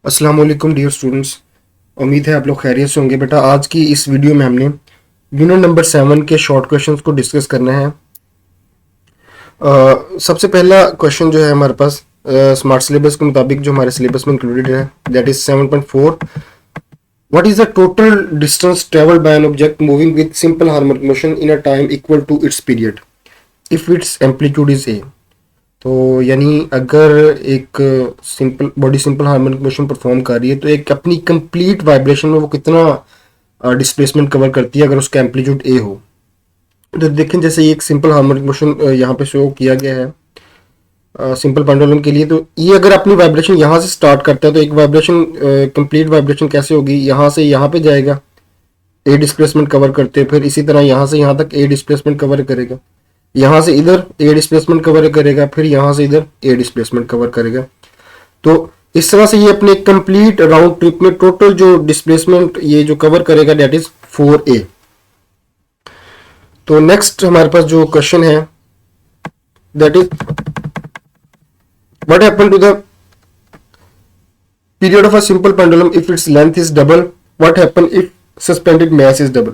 अस्सलाम वालेकुम dear students. उम्मीद है आप लोग खैरियत से होंगे। बेटा आज की इस वीडियो में हमने यूनिट नंबर 7 के शॉर्ट क्वेश्चंस को डिस्कस करना है। सबसे पहला क्वेश्चन जो है हमारे पास स्मार्ट सिलेबस के मुताबिक जो हमारे सिलेबस में इंक्लूडेड है that is 7.4। What is the total distance travelled by an object moving with simple harmonic motion in a time equal to its period if its amplitude is A. तो यानी अगर एक simple body simple harmonic motion perform कर रही है तो एक अपनी कंप्लीट वाइब्रेशन में वो कितना डिस्प्लेसमेंट कवर करती है अगर उसका एम्पलीट्यूड ए हो। तो देखें जैसे ये एक सिंपल हार्मोनिक मोशन यहाँ पे शो किया गया है सिंपल पेंडुलम के लिए। तो ये अगर अपनी वाइब्रेशन यहाँ से स्टार्ट करता है तो एक वाइब्रेशन कंप्लीट वाइब्रेशन कैसे होगी, यहाँ से यहाँ पे जाएगा, ए डिस्प्लेसमेंट कवर करते हैं, फिर इसी तरह यहाँ से यहाँ तक ए डिस्प्लेसमेंट कवर करेगा, यहाँ से इधर ए डिस्प्लेसमेंट कवर करेगा, फिर यहाँ से इधर ए डिस्प्लेसमेंट कवर करेगा। तो इस तरह से ये अपने कंप्लीट राउंड ट्रिप में टोटल जो डिस्प्लेसमेंट ये जो कवर करेगा दैट इज 4a। तो नेक्स्ट हमारे पास जो क्वेश्चन है that is what happen to the period of a simple pendulum if its length is double, what happen if suspended mass is double.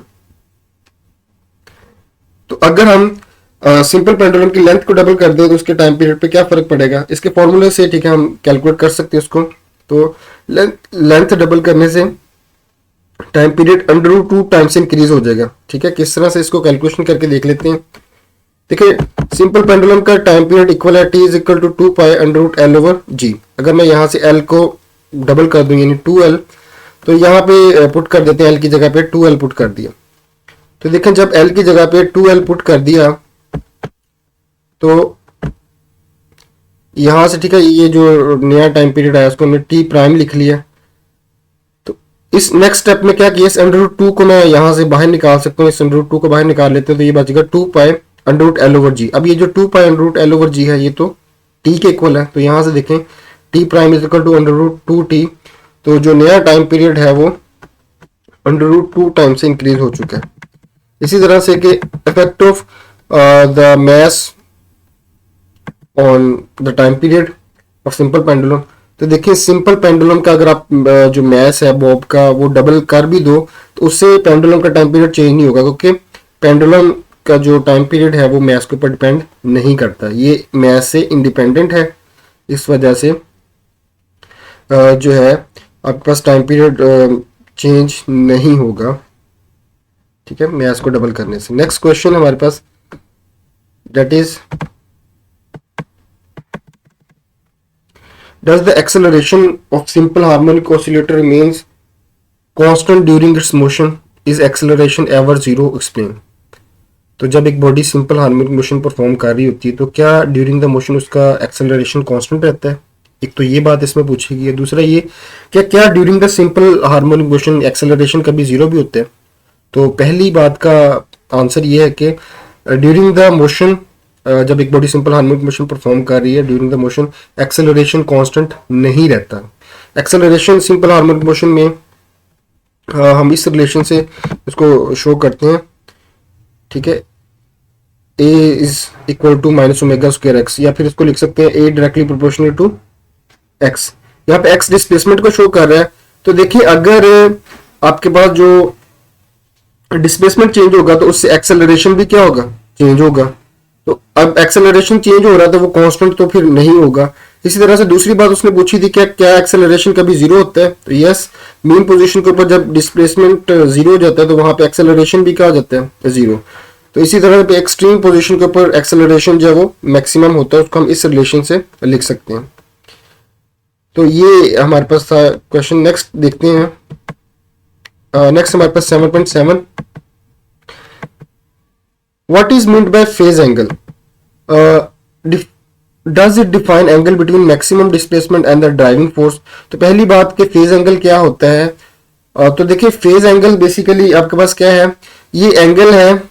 तो अगर हम सिंपल पेंडुलम की length को double कर दे तो उसके टाइम पीरियड पे क्या फर्क पड़ेगा, इसके फॉर्मूले से ठीक है हम कैलकुलेट कर सकते हैं उसको। तो लेंथ डबल करने से टाइम पीरियड √2 टाइम्स इंक्रीज हो जाएगा। ठीक है, किस तरह से इसको कैलकुलेशन करके देख लेते हैं। देखिए सिंपल पेंडुलम का टाइम पीरियड इक्वल है t is equal to 2 pi √L/g। अगर मैं यहाँ से L को डबल कर दूं यानी 2L, तो यहाँ पे पुट कर देते हैं L की जगह पे 2L पुट कर दिया। तो देखें जब L की जगह पे 2L पुट कर दिया तो यहां से ठीक है ये जो नया टाइम पीरियड आया उसको हमने टी प्राइम लिख लिया। तो इस नेक्स्ट स्टेप में क्या किया, इस √2 को मैं यहां से बाहर निकाल सकता हूँ, इस √2 को बाहर निकाल लेते हैं तो ये बचेगा 2 पाई √L/g। अब ये जो 2 पाई √L/g है ये तो टी के इक्वल है, तो यहां से देखें t prime is equal to √2t। तो जो नया टाइम पीरियड है वो √2 टाइम से इंक्रीज हो चुका है। इसी तरह से कि effect of the mass on the time period of simple pendulum. तो देखिए सिंपल पेंडुलम का अगर आप जो मैस है बॉब का वो डबल कर भी दो तो उससे पेंडुलम का टाइम पीरियड चेंज नहीं होगा, क्योंकि पेंडुलम का जो टाइम पीरियड है वो मैस के ऊपर डिपेंड नहीं करता, ये मैस से इंडिपेंडेंट है। इस वजह से जो है आपके पास टाइम पीरियड चेंज नहीं होगा। ठीक है, मैस को डबल करने से। नेक्स्ट क्वेश्चन हमारे पास that is does the acceleration of simple harmonic oscillator remains constant during its motion, is acceleration ever zero, explain। तो जब एक body simple harmonic motion perform कर रही होती है तो क्या ड्यूरिंग द मोशन उसका एक्सेलरेशन कांस्टेंट रहता है, एक तो ये बात इसमें पूछी गई है। दूसरा ये क्या during the simple harmonic motion acceleration कभी जीरो भी होता है। तो पहली बात का आंसर ये है कि ड्यूरिंग द मोशन जब एक body simple harmonic motion perform कर रही है during the motion acceleration constant नहीं रहता। एक्सेलरेशन सिंपल हार्मोनिक मोशन में हम इस रिलेशन से इसको शो करते हैं। ठीक है, a is equal to -ω²x, या फिर इसको लिख सकते हैं a directly proportional to x। यहाँ पे x डिस्प्लेसमेंट को शो कर रहा है। तो देखिए अगर आपके पास जो डिस्प्लेसमेंट चेंज होगा तो उससे एक्सेलरेशन भी क्या होगा, चेंज होगा। तो अब एक्सेलरेशन चेंज हो रहा था वो कांस्टेंट तो फिर नहीं होगा। इसी तरह से दूसरी बात उसने पूछी थी क्या एक्सेलरेशन कभी जीरो होता है, तो यस मेन पोजीशन के ऊपर जब डिस्प्लेसमेंट जीरो हो जाता है तो वहां पे एक्सेलरेशन भी क्या हो जाता है, जीरो। तो इसी तरह पे एक्सट्रीम पोजीशन के ऊपर एक्सेलरेशन जो है वो मैक्सिमम होता है, उसको हम इस रिलेशन से लिख सकते हैं। तो ये हमारे पास था क्वेश्चन। नेक्स्ट देखते हैं। नेक्स्ट हमारे पास 7.7 What is meant by phase angle? Does it define angle between maximum displacement and the driving force? तो पहली बात कि फेज एंगल क्या होता है। तो देखिए फेज एंगल बेसिकली आपके पास क्या है, ये एंगल है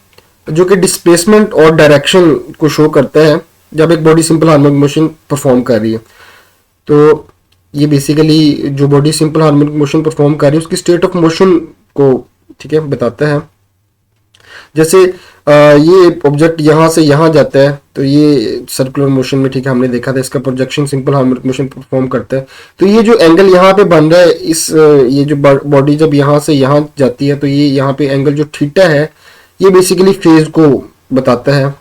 जो कि डिस्प्लेसमेंट और डायरेक्शन को शो करता है जब एक body simple harmonic motion perform कर रही है। तो ये बेसिकली जो body simple harmonic motion perform कर रही है उसकी स्टेट ऑफ मोशन को ठीक है बताता है। जैसे ये ऑब्जेक्ट यहाँ से यहाँ जाता है तो ये सर्कुलर मोशन में, ठीक है, हमने देखा था इसका projection simple harmonic motion perform करता है। तो ये जो एंगल यहाँ पे बन रहा है, इस ये जो बॉडी जब यहाँ से यहाँ जाती है तो ये यहाँ पे एंगल जो थीटा है ये बेसिकली फेज को बताता है।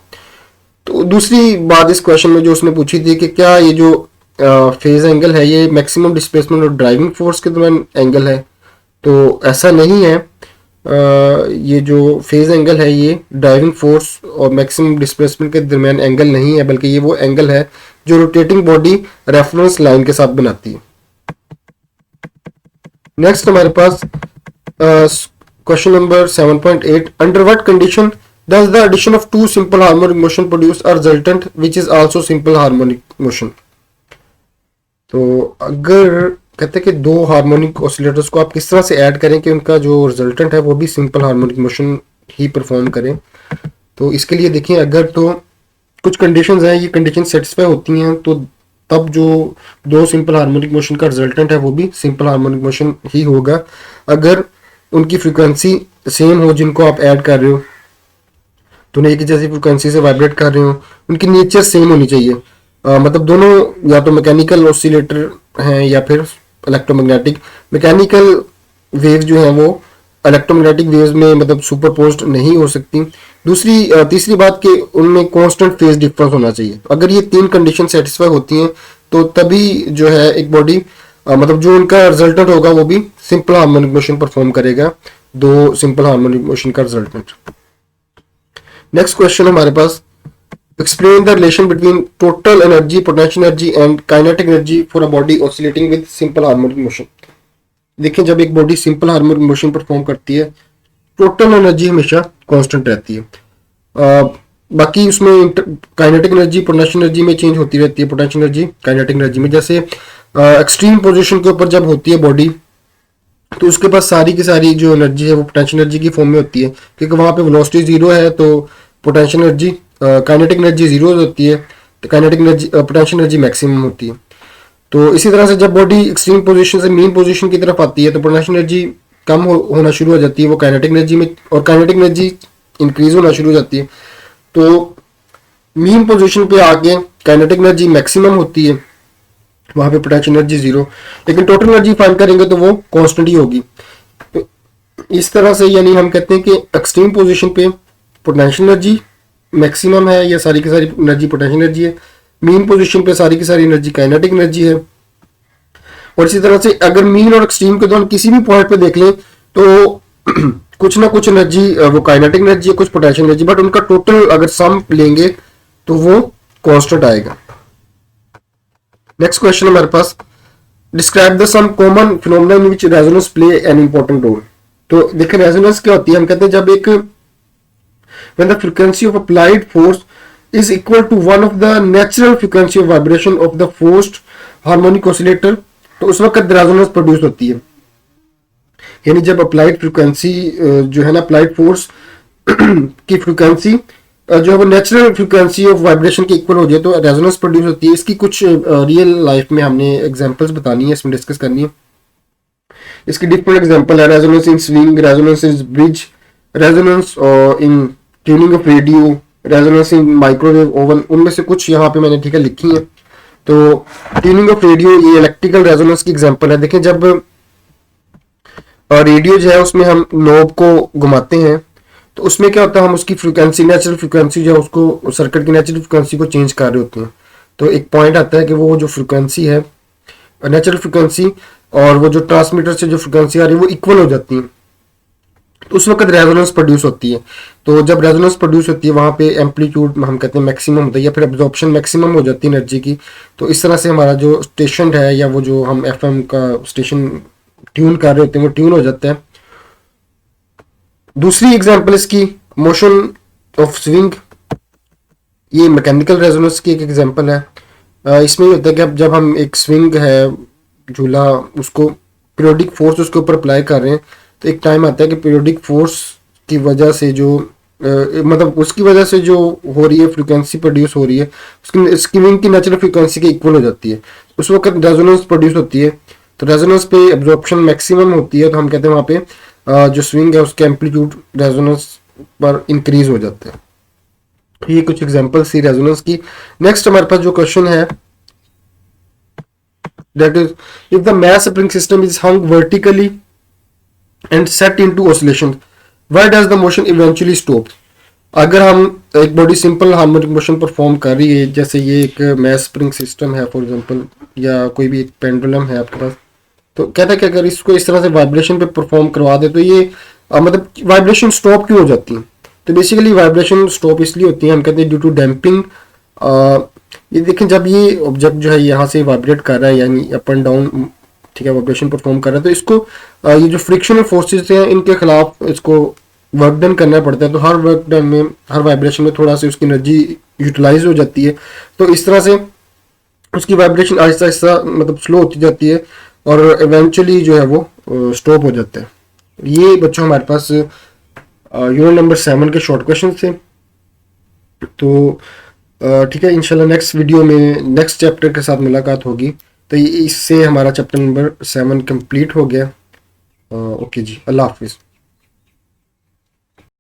तो दूसरी बात इस क्वेश्चन में जो उसने पूछी थी कि क्या ये जो फेज एंगल है ये मैक्सिमम डिस्प्लेसमेंट और ड्राइविंग फोर्स के दौरान एंगल है, तो ऐसा नहीं है। ये जो फेज एंगल है ये ड्राइविंग फोर्स और मैक्सिमम डिस्प्लेसमेंट के दरमियान एंगल नहीं है, बल्कि ये वो एंगल है जो रोटेटिंग बॉडी रेफरेंस लाइन के साथ बनाती है। नेक्स्ट हमारे पास question number 7.8, under what condition does the addition of two simple harmonic motion produce a resultant which is also simple harmonic motion। तो अगर कहते हैं कि दो हार्मोनिक ऑसिलेटर्स को आप किस तरह से ऐड करें कि उनका जो रिजल्टेंट है वो भी सिंपल हार्मोनिक मोशन ही परफॉर्म करें, तो इसके लिए देखिए, अगर तो कुछ कंडीशंस हैं, ये कंडीशन सेटिस्फाई होती हैं तो तब जो दो सिंपल हार्मोनिक मोशन का रिजल्टेंट है वो भी सिंपल हार्मोनिक मोशन ही होगा। अगर उनकी फ्रिक्वेंसी सेम हो जिनको आप ऐड कर रहे हो, तो एक ही जैसी फ्रिक्वेंसी से वाइब्रेट कर रहे हो, उनकी नेचर सेम होनी चाहिए। मतलब दोनों या तो मैकेनिकल ऑसिलेटर हैं या फिर इलेक्ट्रोमैग्नेटिक। मैकेनिकल वेव जो है वो इलेक्ट्रोमैग्नेटिक वेव्स में मतलब सुपरपोज्ड नहीं हो सकती। तीसरी बात कि उनमें कांस्टेंट फेज डिफरेंस होना चाहिए। अगर ये तीन कंडीशन सेटिस्फाई होती हैं तो तभी जो है एक बॉडी मतलब जो उनका रिजल्टेंट होगा वो भी सिंपल हार्मोनिक मोशन परफॉर्म करेगा, दो सिंपल हार्मोनिक मोशन का रिजल्टेंट। नेक्स्ट क्वेश्चन हमारे पास, explain the relation between total energy, potential energy and kinetic energy for a body oscillating with simple harmonic motion. देखिए, जब एक body simple harmonic motion perform करती है टोटल एनर्जी हमेशा constant रहती है। बाकी उसमें काइनेटिक एनर्जी पोटेंशियल एनर्जी में चेंज होती रहती है, पोटेंशियल एनर्जी काइनेटिक एनर्जी में। जैसे एक्सट्रीम पोजीशन के ऊपर जब होती है बॉडी तो उसके पास सारी की सारी जो एनर्जी है वो पोटेंशियल एनर्जी की फॉर्म में होती है, क्योंकि वहां पे वेलोसिटी जीरो है तो potential energy kinetic energy zero होती है, तो kinetic energy potential energy maximum होती है। तो इसी तरह से जब बॉडी एक्सट्रीम पोजीशन से मीन पोजीशन की तरफ आती है तो पोटेंशियल एनर्जी कम होना शुरू हो जाती है, वो काइनेटिक एनर्जी में, और काइनेटिक एनर्जी इंक्रीज होना शुरू हो जाती है। तो मीन पोजीशन पे आके काइनेटिक एनर्जी मैक्सिमम होती है, वहां पे पोटेंशियल एनर्जी जीरो, लेकिन टोटल एनर्जी फाइंड करेंगे तो वो कांस्टेंट ही होगी। तो इस तरह से यानी हम कहते हैं कि एक्सट्रीम पोजीशन पे पोटेंशियल एनर्जी मैक्सिमम है या सारी की सारी एनर्जी पोटेंशियल एनर्जी है, मीन पोजीशन पे सारी की सारी एनर्जी काइनेटिक एनर्जी है। और इसी तरह से अगर मीन और एक्सट्रीम के दौरान किसी भी पॉइंट पे देख लें तो कुछ ना कुछ एनर्जी वो काइनेटिक एनर्जी है, कुछ पोटेंशियल एनर्जी, बट उनका टोटल अगर सम लेंगे तो वो कांस्टेंट आएगा। नेक्स्ट क्वेश्चन हमारे पास, describe the some common phenomena in which resonance play an important role. तो देखिए रेजोनेंस क्या होती है, हम कहते हैं जब एक when the frequency of applied force is equal to one of the natural frequency of vibration of the forced harmonic oscillator, तो उस वक्त रेजोनेंस प्रोड्यूस होती है। यानी जब अप्लाइड फ्रीक्वेंसी जो है ना, अप्लाइड फोर्स की फ्रीक्वेंसी जो है वो नेचुरल फ्रीक्वेंसी ऑफ वाइब्रेशन के इक्वल हो जाए तो रेजोनेंस प्रोड्यूस होती है। इसकी कुछ रियल लाइफ में हमने एग्जांपल्स बतानी है, इसमें डिस्कस करनी है। इसकी डिफरेंट एग्जांपल है, resonance in swing, resonance in bridge, resonance in tuning of radio, resonance in microwave oven, उनमें से कुछ यहाँ पे मैंने ठीक है लिखी है। तो ट्यूनिंग ऑफ रेडियो ये इलेक्ट्रिकल रेजोनेंस की एग्जांपल है। देखिए जब रेडियो जो है उसमें हम नोब को घुमाते हैं तो उसमें क्या होता है, हम उसकी फ्रीक्वेंसी, नेचुरल फ्रीक्वेंसी जो है उसको, सर्किट की नेचुरल फ्रीक्वेंसी को चेंज कर रहे होते हैं। तो एक पॉइंट आता है कि वो जो फ्रीक्वेंसी है नेचुरल फ्रीक्वेंसी और वो जो ट्रांसमीटर से जो फ्रीक्वेंसी आ रही है वो इक्वल हो जाती है, तो उस वक्त रेजोनेंस प्रोड्यूस होती है। तो जब रेजोनेंस प्रोड्यूस होती है वहां पे एम्पलीट्यूड हम कहते हैं मैक्सिमम होता है या फिर एब्जॉर्प्शन मैक्सिमम हो जाती है एनर्जी की। तो इस तरह से हमारा जो स्टेशन है या वो जो हम एफएम का स्टेशन ट्यून कर रहे होते हैं वो ट्यून हो जाता है। दूसरी एग्जांपल इसकी मोशन ऑफ स्विंग, ये मैकेनिकल रेजोनेंस की एक एग्जांपल है। इसमें होता है कि जब हम एक स्विंग है झूला, उसको पीरियोडिक फोर्स उसके ऊपर अप्लाई कर रहे हैं तो एक टाइम आता है कि पीरियोडिक फोर्स की वजह से जो मतलब उसकी वजह से जो हो रही है फ्रीक्वेंसी प्रोड्यूस हो रही है उसकी स्विंग की नेचुरल फ्रीक्वेंसी के इक्वल हो जाती है, उस वक्त रेजोनेंस प्रोड्यूस होती है। तो रेजोनेंस पे एब्जॉर्प्शन मैक्सिमम होती है, तो हम कहते हैं वहाँ पे जो स्विंग है उसके एम्पलीट्यूड रेजोनेंस पर इंक्रीज हो जाते हैं। ये कुछ एग्जांपल्स थी रेजोनेंस की। नेक्स्ट हमारे पास जो क्वेश्चन है that is if the mass spring system is hung vertically and set into oscillation where does the motion eventually stop. अगर हम एक body simple harmonic motion perform कर रही है, जैसे ये एक मास स्प्रिंग सिस्टम है फॉर एग्जांपल, या कोई भी एक पेंडुलम है आपके पास, तो कहता है कि अगर इसको इस तरह से वाइब्रेशन पे परफॉर्म करवा दे तो ये मतलब वाइब्रेशन स्टॉप क्यों हो जाती है। तो बेसिकली वाइब्रेशन स्टॉप इसलिए होती है, हम कहते हैं ड्यू टू डैम्पिंग। ये देखें, जब ये ऑब्जेक्ट जो है यहाँ से वाइब्रेट कर रहा है यानी अप एंड डाउन, ठीक है, वाइब्रेशन परफॉर्म कर रहा है, तो इसको ये जो फ्रिक्शनल फोर्सेस हैं इनके खिलाफ इसको वर्क डन करना पड़ता है। तो हर वर्क डन में, हर वाइब्रेशन में थोड़ा सा उसकी एनर्जी यूटिलाइज हो जाती है। तो इस तरह से उसकी वाइब्रेशन आहिस्ता आहिस्ता मतलब स्लो होती जाती है और इवेंचुअली जो है वो स्टॉप हो जाता है। ये बच्चों हमारे पास यूनिट नंबर 7 के शॉर्ट क्वेश्चन थे। तो ठीक है, इंशाल्लाह नेक्स्ट वीडियो में नेक्स्ट चैप्टर के साथ मुलाकात होगी। तो इससे हमारा चैप्टर नंबर 7 कंप्लीट हो गया। ओके जी, अल्लाह हाफिज़।